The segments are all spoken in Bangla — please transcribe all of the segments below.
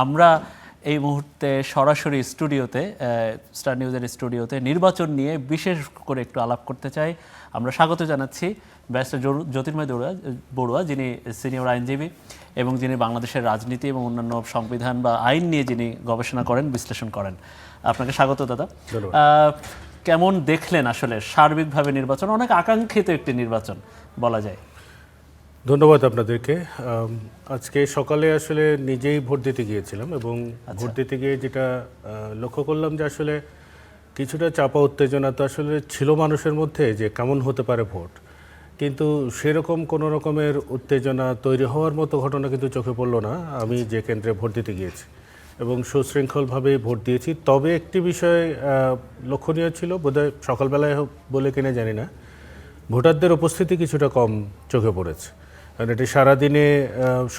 আমরা এই মুহূর্তে সরাসরি স্টুডিওতে স্টার নিউজের স্টুডিওতে নির্বাচন নিয়ে বিশেষ করে একটু আলাপ করতে চাই। আমরা স্বাগত জানাচ্ছি ব্যারিস্টার জ্যোতির্ময় বড়ুয়া, যিনি সিনিয়র আইনজীবী এবং যিনি বাংলাদেশের রাজনীতি এবং অন্যান্য সংবিধান বা আইন নিয়ে যিনি গবেষণা করেন, বিশ্লেষণ করেন। আপনাকে স্বাগত দাদা। কেমন দেখলেন আসলে সার্বিকভাবে নির্বাচন? অনেক আকাঙ্ক্ষিত একটি নির্বাচন বলা যায়। ধন্যবাদ আপনাদেরকে। আজকে সকালে আসলে নিজেই ভোট দিতে গিয়েছিলাম এবং ভোট দিতে গিয়ে যেটা লক্ষ্য করলাম যে আসলে কিছুটা চাপা উত্তেজনা তো আসলে ছিল মানুষের মধ্যে, যে কেমন হতে পারে ভোট, কিন্তু সেরকম কোনো রকমের উত্তেজনা তৈরি হওয়ার মতো ঘটনা কিন্তু চোখে পড়লো না আমি যে কেন্দ্রে ভোট দিতে গিয়েছি, এবং সুশৃঙ্খলভাবে ভোট দিয়েছি। তবে একটি বিষয় লক্ষণীয় ছিল, বোধহয় সকালবেলায় হোক বলে কিনা জানি না, ভোটারদের উপস্থিতি কিছুটা কম চোখে পড়েছে। কারণ এটি সারাদিনে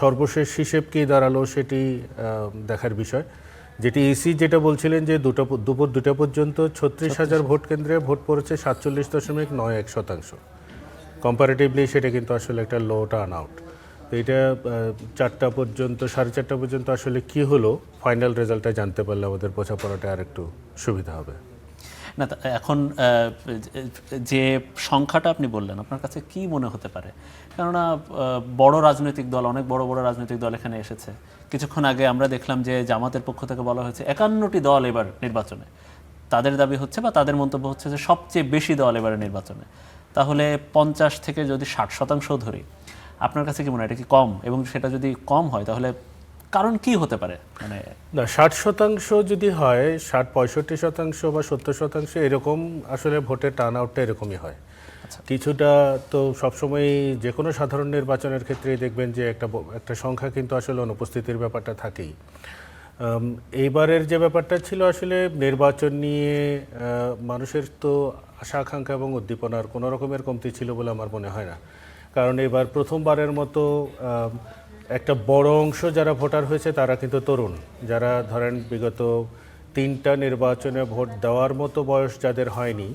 সর্বশেষ হিসেব কী দাঁড়ালো সেটি দেখার বিষয়। যেটি ইসি যেটা বলছিলেন যে দুপুর 2টা পর্যন্ত 36,000 ভোট কেন্দ্রে ভোট পড়েছে 47.91%। কম্পারেটিভলি সেটা কিন্তু আসলে একটা লো টার্ন আউট। তো এটা 4টা পর্যন্ত, 4:30 পর্যন্ত আসলে কি হলো ফাইনাল রেজাল্টটা জানতে পারলে আমাদের বোঝাপড়াটা আর একটু সুবিধা হবে। না, এখন যে সংখ্যাটা আপনি বললেন, আপনার কাছে কি মনে হতে পারে? কেননা বড় রাজনৈতিক দল, অনেক বড় বড় রাজনৈতিক দল এখানে এসেছে। কিছুক্ষণ আগে আমরা দেখলাম যে জামাতের পক্ষ থেকে বলা হয়েছে 51টি দল এবার নির্বাচনে। তাদের দাবি হচ্ছে বা তাদের মন্তব্য হচ্ছে যে সবচেয়ে বেশি দল এবারে নির্বাচনে। তাহলে 50 থেকে যদি 60% ধরি, আপনার কাছে কি মনে হয় এটা কি কম? এবং সেটা যদি কম হয় তাহলে কারণ কি হতে পারে? মানে না, 60% যদি হয়, 65% বা 70% এরকম আসলে ভোটের টার্ন আউটটা এরকমই হয়। কিছুটা তো সবসময় যে কোনো সাধারণ নির্বাচনের ক্ষেত্রেই দেখবেন যে একটা সংখ্যা কিন্তু আসলে অনুপস্থিতির ব্যাপারটা থাকেই। এইবারের যে ব্যাপারটা ছিল আসলে নির্বাচন নিয়ে মানুষের তো আশা আকাঙ্ক্ষা এবং উদ্দীপনার কোনো রকমের কমতি ছিল বলে আমার মনে হয় না। কারণ এবার প্রথমবারের মতো একটা বড় অংশ যারা ভোটার হয়েছে তারা কিন্তু তরুণ, যারা ধরেন বিগত 3টা নির্বাচনে ভোট দেওয়ার মতো বয়স যাদের হয়নি,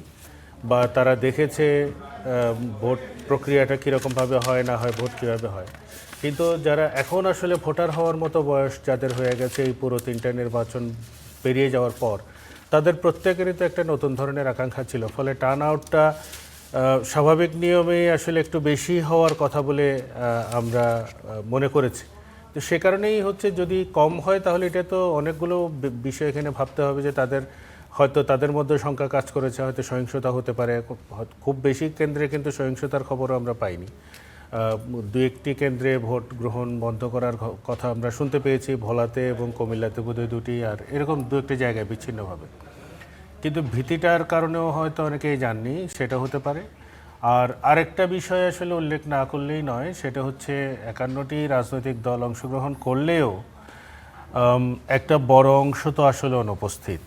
বা তারা দেখেছে ভোট প্রক্রিয়াটা কীরকমভাবে হয় না হয়, ভোট কীভাবে হয়। কিন্তু যারা এখন আসলে ভোটার হওয়ার মতো বয়স যাদের হয়ে গেছে এই পুরো 3টা নির্বাচন পেরিয়ে যাওয়ার পর, তাদের প্রত্যেকেরই তো একটা নতুন ধরনের আকাঙ্ক্ষা ছিল। ফলে টার্ন আউটটা স্বাভাবিক নিয়মেই আসলে একটু বেশি হওয়ার কথা বলে আমরা মনে করেছি। তো সে কারণেই হচ্ছে, যদি কম হয় তাহলে এটা তো অনেকগুলো বিষয় এখানে ভাবতে হবে, যে হয়তো তাদের মধ্যে সংখ্যা কাজ করেছে, হয়তো সহিংসতা হতে পারে। খুব বেশি কেন্দ্রে কিন্তু সহিংসতার খবরও আমরা পাইনি। 2-1টি কেন্দ্রে ভোট গ্রহণ বন্ধ করার কথা আমরা শুনতে পেয়েছি, ভোলাতে এবং কুমিল্লাতে বোধহয় 2টি, আর এরকম 2-1টি জায়গায় বিচ্ছিন্নভাবে। কিন্তু ভীতিটার কারণেও হয়তো অনেকেই জাননি, সেটা হতে পারে। আর আরেকটা বিষয় আসলে উল্লেখ না করলেই নয়, সেটা হচ্ছে 51টি রাজনৈতিক দল অংশগ্রহণ করলেও একটা বড় অংশ তো আসলে অনুপস্থিত,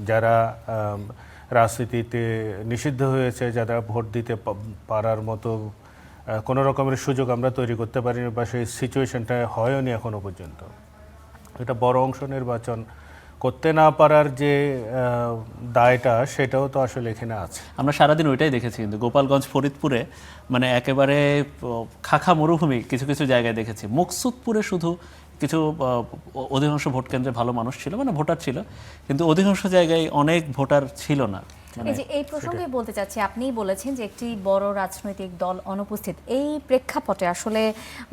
যারা রাজনীতিতে নিষিদ্ধ হয়েছে, যারা ভোট দিতে পারার মতো কোনো রকমের সুযোগ আমরা তৈরি করতে পারিনি, বা সেই সিচুয়েশনটা হয়নি এখনও পর্যন্ত। এটা বড় অংশ নির্বাচন করতে না পারার যে দায়টা, সেটাও তো আসলে এখানে আছে। আমরা সারাদিন ওইটাই দেখেছি, কিন্তু গোপালগঞ্জ, ফরিদপুরে মানে একেবারে খাখা মরুভূমি কিছু কিছু জায়গায় দেখেছি। মুকসুদপুরে শুধু কিছু অধিকাংশ ভোট কেন্দ্রে ভালো মানুষ ছিল, মানে ভোটার ছিল, কিন্তু অধিকাংশ জায়গায় অনেক ভোটার ছিল না। এই প্রসঙ্গে বলতে চাচ্ছি, আপনিই বলেছেন যে একটি বড় রাজনৈতিক দল অনুপস্থিত। এই প্রেক্ষাপটে আসলে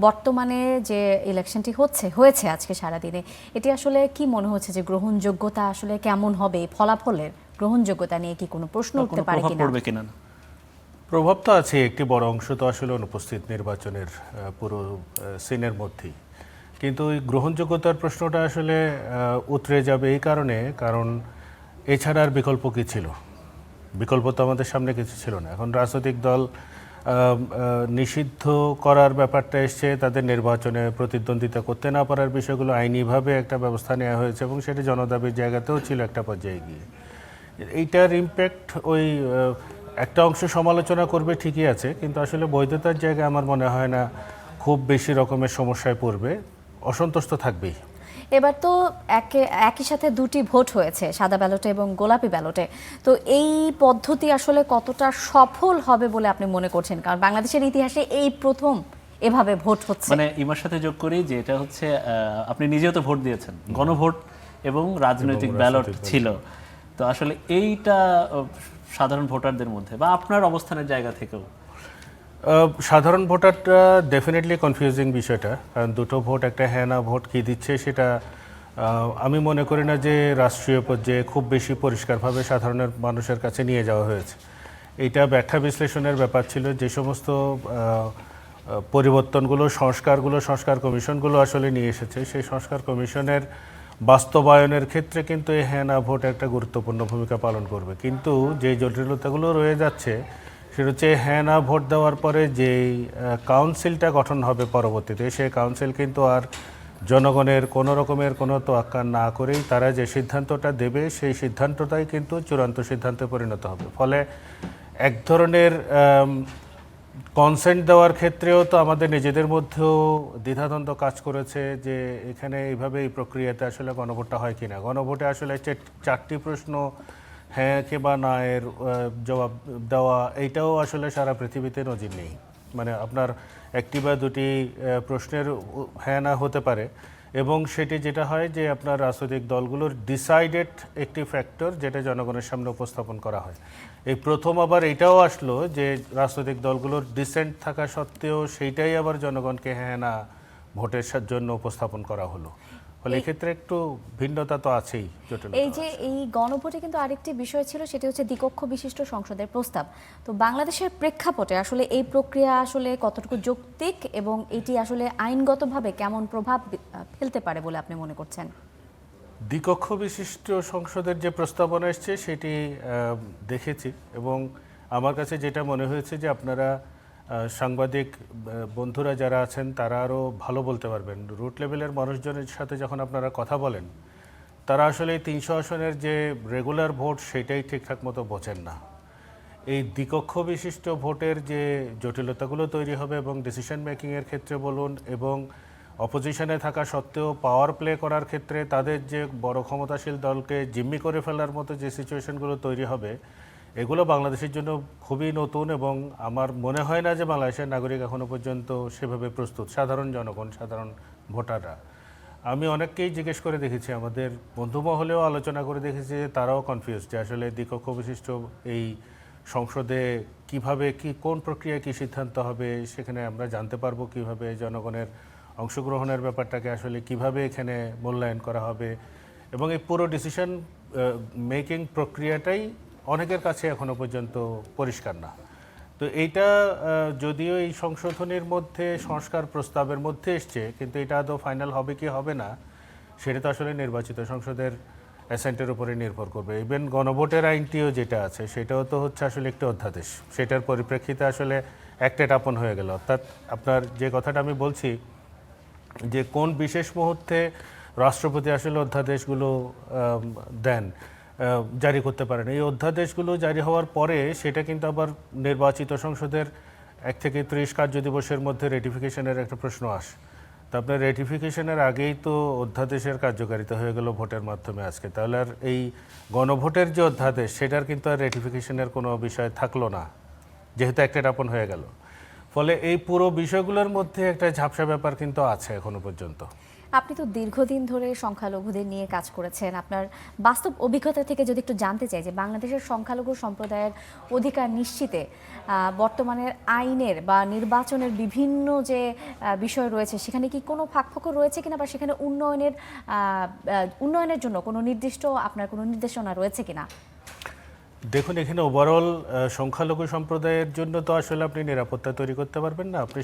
বর্তমানে যে ইলেকশনটি হয়েছে আজকে সারাদিনে, এটি আসলে কি মনে হচ্ছে যে গ্রহণযোগ্যতা আসলে কেমন হবে? ফলাফলের গ্রহণযোগ্যতা নিয়ে কি কোনো প্রশ্ন উঠতে পারে কিনা? প্রভাব তো আছে, একটি বড় অংশ তো আসলে অনুপস্থিত নির্বাচনের পুরো সিনের মধ্যেই। কিন্তু ওই গ্রহণযোগ্যতার প্রশ্নটা আসলে উতরে যাবে এই কারণ এছাড়া আর বিকল্প কী ছিল? বিকল্প তো আমাদের সামনে কিছু ছিল না। এখন রাজনৈতিক দল নিষিদ্ধ করার ব্যাপারটা এসছে, তাদের নির্বাচনে প্রতিদ্বন্দ্বিতা করতে না পারার বিষয়গুলো আইনিভাবে একটা ব্যবস্থা নেওয়া হয়েছে, এবং সেটি জনদাবির জায়গাতেও ছিল একটা পর্যায়ে গিয়ে। এইটার ইম্প্যাক্ট ওই একটা অংশ সমালোচনা করবে ঠিকই আছে, কিন্তু আসলে বৈধতার জায়গায় আমার মনে হয় না খুব বেশি রকমের সমস্যায় পড়বে, অসন্তুষ্ট থাকবেই। এবার তো একই সাথে 2টি ভোট হয়েছে, সাদা ব্যালটে এবং গোলাপি ব্যালটে। তো এই পদ্ধতি আসলে কতটা সফল হবে বলে আপনি মনে করছেন? কারণ বাংলাদেশের ইতিহাসে এই প্রথম এভাবে ভোট হচ্ছে? মানে ইমার সাথে যোগ করি যে এটা হচ্ছে আপনি নিজেও তো ভোট দিয়েছেন, গণভোট এবং রাজনৈতিক ব্যালট ছিল, তো আসলে এইটা সাধারণ ভোটারদের মধ্যে বা আপনার অবস্থানের জায়গা থেকেও সাধারণ ভোটারটা ডেফিনেটলি কনফিউজিং বিষয়টা, কারণ দুটো ভোট, একটা হ্যাঁ না ভোট কী দিচ্ছে সেটা আমি মনে করি না যে রাষ্ট্রীয় পর্যায়ে খুব বেশি পরিষ্কারভাবে সাধারণ মানুষের কাছে নিয়ে যাওয়া হয়েছে। এইটা ব্যাখ্যা বিশ্লেষণের ব্যাপার ছিল। যে সমস্ত পরিবর্তনগুলো, সংস্কার কমিশনগুলো আসলে নিয়ে এসেছে, সেই সংস্কার কমিশনের বাস্তবায়নের ক্ষেত্রে কিন্তু এই হ্যাঁ না ভোট একটা গুরুত্বপূর্ণ ভূমিকা পালন করবে। কিন্তু যে জটিলতাগুলো রয়ে যাচ্ছে সেটা হচ্ছে হ্যাঁ না ভোট দেওয়ার পরে যেই কাউন্সিলটা গঠন হবে পরবর্তীতে, সেই কাউন্সিল কিন্তু আর জনগণের কোনো রকমের কোনো তোয়াক্কা না করেই তারা যে সিদ্ধান্তটা দেবে সেই সিদ্ধান্তটাই কিন্তু চূড়ান্ত সিদ্ধান্তে পরিণত হবে। ফলে এক ধরনের কনসেন্ট দেওয়ার ক্ষেত্রেও তো আমাদের নিজেদের মধ্যেও দ্বিধাদ্বন্দ্ব কাজ করেছে যে এখানে এইভাবে এই প্রক্রিয়াতে আসলে গণভোটটা হয় কিনা। গণভোটে আসলে চারটি প্রশ্ন হ্যাঁ কে বা না এর জবাব দেওয়া, এইটাও আসলে সারা পৃথিবীতে নজির নেই। মানে আপনার একটি বা দুটি প্রশ্নের হ্যাঁ না হতে পারে, এবং সেটি যেটা হয় যে আপনার রাজনৈতিক দলগুলোর ডিসাইডেড একটি ফ্যাক্টর যেটা জনগণের সামনে উপস্থাপন করা হয়। এই প্রথম আবার এটাও আসলো যে রাজনৈতিক দলগুলোর ডিসেন্ট থাকা সত্ত্বেও সেইটাই আবার জনগণকে হ্যাঁ না ভোটের জন্য উপস্থাপন করা হলো। ফলে এক্ষেত্রে একটু ভিন্নতা তো আছেই, জটিলতা এই যে এই গণভোটে কিন্তু আরেকটি বিষয় ছিল, সেটি হচ্ছে দ্বিকক্ষ বিশিষ্ট সংসদের প্রস্তাব। তো বাংলাদেশের প্রেক্ষাপটে আসলে এই প্রক্রিয়া আসলে কতটুকু যৌক্তিক এবং এটি আসলে আইনগতভাবে কেমন প্রভাব ফেলতে পারে বলে আপনি মনে করছেন? দ্বিকক্ষ বিশিষ্ট সংসদের যে প্রস্তাবনা এসছে সেটি দেখেছি, এবং আমার কাছে যেটা মনে হয়েছে যে আপনারা সাংবাদিক বন্ধুরা যারা আছেন তারা আরও ভালো বলতে পারবেন। রুট লেভেলের মানুষজনের সাথে যখন আপনারা কথা বলেন, তারা আসলে এই 300 আসনের যে রেগুলার ভোট সেটাই ঠিকঠাক মতো বোঝেন না। এই দ্বিকক্ষ বিশিষ্ট ভোটের যে জটিলতাগুলো তৈরি হবে এবং ডিসিশন মেকিংয়ের ক্ষেত্রে বলুন, এবং অপোজিশনে থাকা সত্ত্বেও পাওয়ার প্লে করার ক্ষেত্রে তাদের যে বড় ক্ষমতাশীল দলকে জিম্মি করে ফেলার মতো যে সিচুয়েশনগুলো তৈরি হবে, এগুলো বাংলাদেশের জন্য খুবই নতুন, এবং আমার মনে হয় না যে বাংলাদেশের নাগরিক এখনও পর্যন্ত সেভাবে প্রস্তুত, সাধারণ জনগণ, সাধারণ ভোটাররা। আমি অনেককেই জিজ্ঞেস করে দেখেছি, আমাদের বন্ধুমহলেও আলোচনা করে দেখেছি যে তারাও কনফিউজ যে আসলে দ্বিকক্ষ বিশিষ্ট এই সংসদে কিভাবে কোন প্রক্রিয়ায় কী সিদ্ধান্ত হবে, সেখানে আমরা জানতে পারবো কিভাবে, জনগণের অংশগ্রহণের ব্যাপারটাকে আসলে কিভাবে এখানে মূল্যায়ন করা হবে, এবং এই পুরো ডিসিশন মেকিং প্রক্রিয়াটাই অনেকের কাছে এখনো পর্যন্ত পরিষ্কার না। তো এইটা যদিও এই সংশোধনীর মধ্যে, সংস্কার প্রস্তাবের মধ্যে এসছে, কিন্তু এটা আদৌ ফাইনাল হবে কি হবে না সেটা তো আসলে নির্বাচিত সংসদের অ্যাসেন্টের উপরে নির্ভর করবে। ইভেন গণভোটের আইনটিও যেটা আছে সেটাও তো হচ্ছে আসলে একটি অধ্যাদেশ, সেটার পরিপ্রেক্ষিতে আসলে অ্যাক্টেড আপন হয়ে গেল। অর্থাৎ আপনার যে কথাটা আমি বলছি যে কোন বিশেষ মুহূর্তে রাষ্ট্রপতি আসলে অধ্যাদেশগুলো দেন, জারি করতে পারেন, এই অধ্যাদেশগুলো জারি হওয়ার পরে সেটা কিন্তু আবার নির্বাচিত সংসদের 1 থেকে 30 কার্যদিবসের মধ্যে রেটিফিকেশনের একটা প্রশ্ন আসে। তো আপনার রেটিফিকেশনের আগেই তো অধ্যাদেশের কার্যকারিতা হয়ে গেল ভোটের মাধ্যমে আজকে, তাহলে আর এই গণভোটের যে অধ্যাদেশ সেটার কিন্তু আর রেটিফিকেশনের কোনো বিষয় থাকলো না, যেহেতু একটা আপন হয়ে গেল। ফলে এই পুরো বিষয়গুলোর মধ্যে একটা ঝাপসা ব্যাপার কিন্তু আছে এখনো পর্যন্ত। আপনি তো দীর্ঘদিন ধরে সংখ্যালঘুদের নিয়ে কাজ করেছেন, আপনার বাস্তব অভিজ্ঞতা থেকে যদি একটু জানতে চাই যে বাংলাদেশের সংখ্যালঘু সম্প্রদায়ের অধিকার নিশ্চিতে বর্তমানের আইনের বা নির্বাচনের বিভিন্ন যে বিষয় রয়েছে সেখানে কি কোনো ফাঁকফোকর রয়েছে কিনা, বা সেখানে উন্নয়নের জন্য কোনো নির্দিষ্ট আপনার কোনো নির্দেশনা রয়েছে কিনা? দেখুন, এখানে ওভারঅল সংখ্যালঘু সম্প্রদায়ের জন্য তো আসলে আপনি নিরাপত্তা তৈরি করতে পারবেন না। আপনি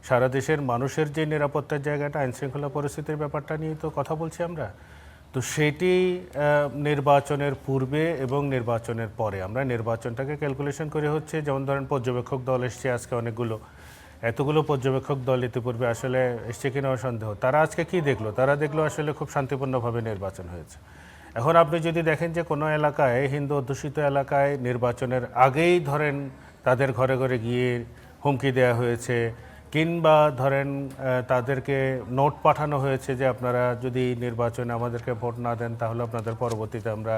সারা দেশের মানুষের যে নিরাপত্তার জায়গাটা, আইনশৃঙ্খলা পরিস্থিতির ব্যাপারটা নিয়ে তো কথা বলছি আমরা, তো সেটি নির্বাচনের পূর্বে এবং নির্বাচনের পরে আমরা নির্বাচনটাকে ক্যালকুলেশন করে হচ্ছে, যেমন ধরেন পর্যবেক্ষক দল এসছে আজকে এতগুলো পর্যবেক্ষক দল ইতিপূর্বে আসলে এসছে কিনা সন্দেহ। তারা আজকে কি দেখলো? তারা দেখলো আসলে খুব শান্তিপূর্ণভাবে নির্বাচন হয়েছে। এখন আপনি যদি দেখেন যে কোনো এলাকায়, হিন্দু অধ্যুষিত এলাকায় নির্বাচনের আগেই ধরেন তাদের ঘরে ঘরে গিয়ে হুমকি দেওয়া হয়েছে, কিংবা ধরেন তাদেরকে নোট পাঠানো হয়েছে যে আপনারা যদি নির্বাচনে আমাদেরকে ভোট না দেন তাহলে আপনাদের পরবর্তীতে আমরা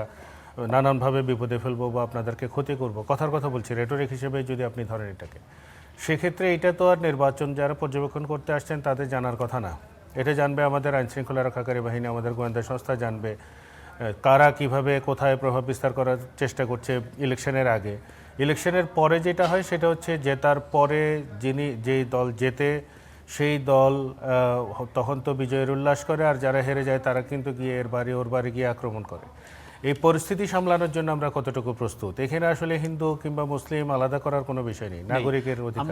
নানানভাবে বিপদে ফেলবো বা আপনাদেরকে ক্ষতি করব, কথার কথা বলছি, রেটরিক হিসেবে যদি আপনি ধরেন এটাকে, সেক্ষেত্রে এটা তো আর নির্বাচন যারা পর্যবেক্ষণ করতে আসছেন তাদের জানার কথা না। এটা জানবে আমাদের আইনশৃঙ্খলা রক্ষাকারী বাহিনী, আমাদের গোয়েন্দা সংস্থা জানবে কারা কিভাবে কোথায় প্রভাব বিস্তার করার চেষ্টা করছে ইলেকশনের আগে। ইলেকশনের পরে যেটা হয় সেটা হচ্ছে জেতার পরে যেই দল জেতে সেই দল তখন তো বিজয়ের উল্লাস করে, আর যারা হেরে যায় তারা কিন্তু গিয়ে ওর বাড়ি গিয়ে আক্রমণ করে। এই পরিস্থিতি সামলানোর জন্য আমরা কতটুকু প্রস্তুত, এখানে আসলে হিন্দু কিংবা মুসলিম আলাদা করার কোনো বিষয় নেই, নাগরিকের অধিকার।